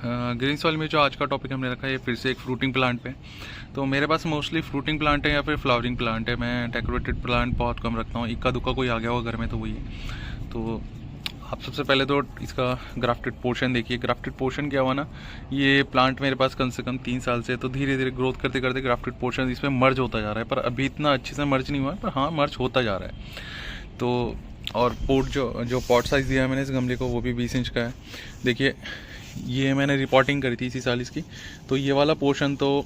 Green soil में जो आज का टॉपिक हमने रखा है ये फिर से एक फ्रूटिंग प्लांट पे। तो मेरे पास मोस्टली फ्रूटिंग प्लांट है या फिर फ्लावरिंग प्लांट है। मैं डेकोरेटेड प्लांट बहुत कम रखता हूँ, इक्का दुक्का कोई आ गया होगा घर में तो वही है। तो आप सबसे पहले तो इसका ग्राफ्टेड पोर्शन देखिए। ग्राफ्टेड पोर्शन क्या हुआ ना, ये प्लांट मेरे पास कम से कम 3 साल से, तो धीरे धीरे ग्रोथ करते करते ग्राफ्टेड पोर्शन इसमें मर्ज होता जा रहा है। पर अभी इतना अच्छे से मर्ज नहीं हुआ है, पर हाँ मर्ज होता जा रहा है। तो और पोट जो पॉट साइज़ दिया है मैंने इस गमले को वो भी 20 इंच का है। देखिए ये मैंने रिपोर्टिंग करी थी इसी साल इसकी, तो ये वाला पोर्शन तो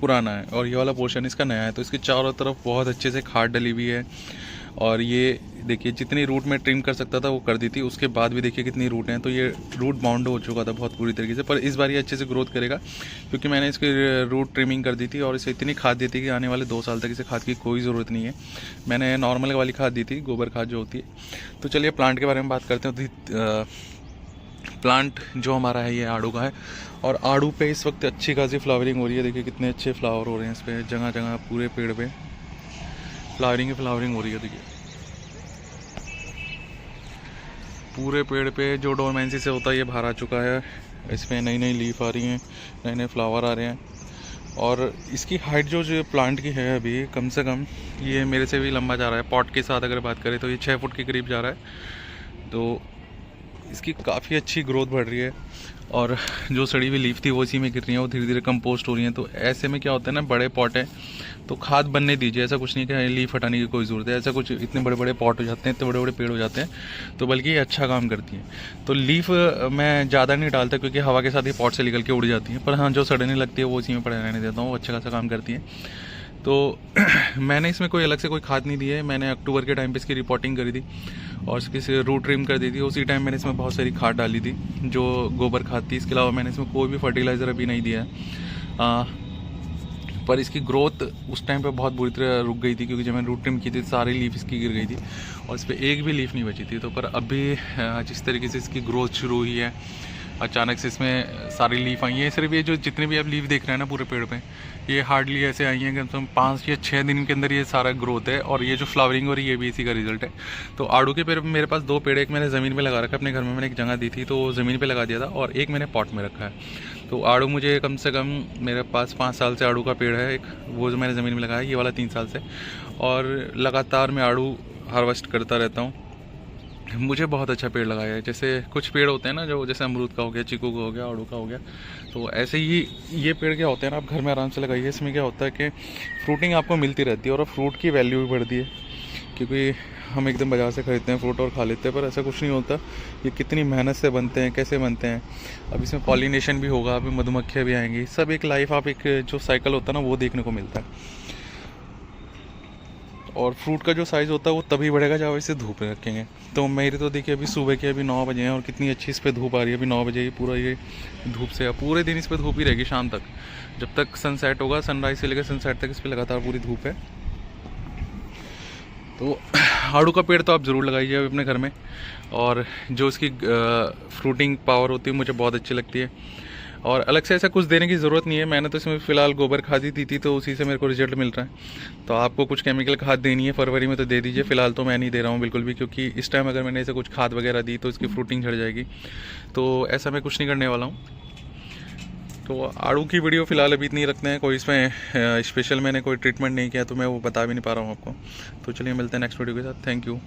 पुराना है और ये वाला पोर्शन इसका नया है। तो इसके चारों तरफ बहुत अच्छे से खाद डली हुई है। और ये देखिए जितनी रूट में ट्रिम कर सकता था वो कर दी थी, उसके बाद भी देखिए कितनी रूट हैं। तो ये रूट बाउंड हो चुका था बहुत बुरी तरीके से, पर इस बार ये अच्छे से ग्रोथ करेगा क्योंकि मैंने इसकी रूट ट्रिमिंग कर दी थी और इसे इतनी खाद दी थी कि आने वाले 2 साल तक इसे खाद की कोई ज़रूरत नहीं है। मैंने नॉर्मल वाली खाद दी थी, गोबर खाद जो होती है। तो चलिए प्लांट के बारे में बात करते हैं। प्लांट जो हमारा है ये आड़ू का है और आड़ू पे इस वक्त अच्छी खासी फ्लावरिंग हो रही है। देखिए कितने अच्छे फ्लावर हो रहे हैं इस पर, जगह जगह पूरे पेड़ पे फ्लावरिंग हो रही है। देखिए पूरे पेड़ पे जो डोरमेंसी से होता है ये बाहर आ चुका है। इस पर नई नई लीफ आ रही हैं, नए नए फ्लावर आ रहे हैं। और इसकी हाइट जो प्लांट की है अभी कम से कम ये मेरे से भी लंबा जा रहा है। पॉट के साथ अगर बात करें तो ये 6 फुट के करीब जा रहा है। तो इसकी काफ़ी अच्छी ग्रोथ बढ़ रही है और जो सड़ी हुई लीफ थी वो इसी में गिर रही है, वो धीरे धीरे कंपोस्ट हो रही हैं। तो ऐसे में क्या होता है ना, बड़े पॉट है तो खाद बनने दीजिए। ऐसा कुछ नहीं कि लीफ हटाने की कोई ज़रूरत है, ऐसा कुछ इतने बड़े बड़े पॉट हो जाते हैं, इतने बड़े बड़े पेड़ हो जाते हैं, तो बल्कि ये अच्छा काम करती है। तो लीफ मैं ज़्यादा नहीं डालता क्योंकि हवा के साथ ही पॉट से निकल के उड़ जाती है, पर हाँ जो सड़ने लगती है वो इसी में पड़े रहने देता हूँ, वो अच्छा खासा काम करती है। तो मैंने इसमें कोई अलग से कोई खाद नहीं दी है। मैंने अक्टूबर के टाइम पे इसकी रिपोर्टिंग करी थी और इसकी रूट ट्रिम कर दी थी। उसी टाइम मैंने इसमें बहुत सारी खाद डाली थी जो गोबर खाद थी। इसके अलावा मैंने इसमें कोई भी फर्टिलाइज़र अभी नहीं दिया है। पर इसकी ग्रोथ उस टाइम पे बहुत बुरी तरह रुक गई थी क्योंकि जब मैंने रूट ट्रिम की थी सारी लीफ इसकी गिर गई थी और इस पर एक भी लीफ नहीं बची थी। तो पर अभी जिस तरीके से इसकी ग्रोथ शुरू हुई है, अचानक से इसमें सारी लीफ आई हैं। सिर्फ ये जो जितने भी आप लीफ देख रहे हैं ना पूरे पेड़ पे, ये हार्डली ऐसे आई हैं कम से कम 5 या 6 दिन के अंदर ये सारा ग्रोथ है। और ये जो फ्लावरिंग हो रही है ये भी इसी का रिजल्ट है। तो आड़ू के पेड़ मेरे पास 2 पेड़, एक मैंने ज़मीन पे लगा रखा है अपने घर में, मैंने एक जगह दी थी तो ज़मीन पे लगा दिया था, और एक मैंने पॉट में रखा है। तो आड़ू मुझे कम से कम मेरे पास 5 साल से आड़ू का पेड़ है एक, वो जो मैंने ज़मीन में लगाया है, ये वाला 3 साल से। और लगातार मैं आड़ू हार्वेस्ट करता रहता हूँ। मुझे बहुत अच्छा पेड़ लगाया है। जैसे कुछ पेड़ होते हैं ना जो, जैसे अमरूद का हो गया, चीकू का हो गया, आड़ू का हो गया, तो ऐसे ही ये पेड़ क्या होते हैं ना, आप घर में आराम से लगाइए। इसमें क्या होता है कि फ्रूटिंग आपको मिलती रहती है और फ्रूट की वैल्यू भी बढ़ती है। क्योंकि हम एकदम बाज़ार से खरीदते हैं फ्रूट और खा लेते हैं, पर ऐसा कुछ नहीं होता। ये कितनी मेहनत से बनते हैं, कैसे बनते हैं। अब इसमें पॉलिनेशन भी होगा, अभी मधुमक्खियाँ भी आएंगी, सब एक लाइफ, आप एक जो साइकिल होता है ना वो देखने को मिलता है। और फ्रूट का जो साइज़ होता है वो तभी बढ़ेगा जब इसे धूप में रखेंगे। तो मेरी तो देखिए अभी सुबह के अभी 9 बजे हैं और कितनी अच्छी इस पर धूप आ रही है। अभी 9 बजे ही पूरा ये धूप से, पूरे दिन इस पर धूप ही रहेगी शाम तक, जब तक सनसेट होगा। सनराइज़ से लेकर सनसेट तक इस पर लगातार पूरी धूप है। तो आड़ू का पेड़ तो आप ज़रूर लगाइए अपने घर में। और जो इसकी फ्रूटिंग पावर होती है मुझे बहुत अच्छी लगती है। और अलग से ऐसा कुछ देने की ज़रूरत नहीं है। मैंने तो इसमें फ़िलहाल गोबर खाद ही दी थी तो उसी से मेरे को रिजल्ट मिल रहा है। तो आपको कुछ केमिकल खाद देनी है फरवरी में तो दे दीजिए। फ़िलहाल तो मैं नहीं दे रहा हूँ बिल्कुल भी, क्योंकि इस टाइम अगर मैंने इसे कुछ खाद वगैरह दी तो इसकी फ्रूटिंग झड़ जाएगी। तो ऐसा मैं कुछ नहीं करने वाला हूँ। तो आड़ू की वीडियो फ़िलहाल अभी इतनी रखते हैं। कोई इसमें स्पेशल मैंने कोई ट्रीटमेंट नहीं किया तो मैं वो बता भी नहीं पा रहा हूँ आपको। तो चलिए मिलते हैं नेक्स्ट वीडियो के साथ। Thank you.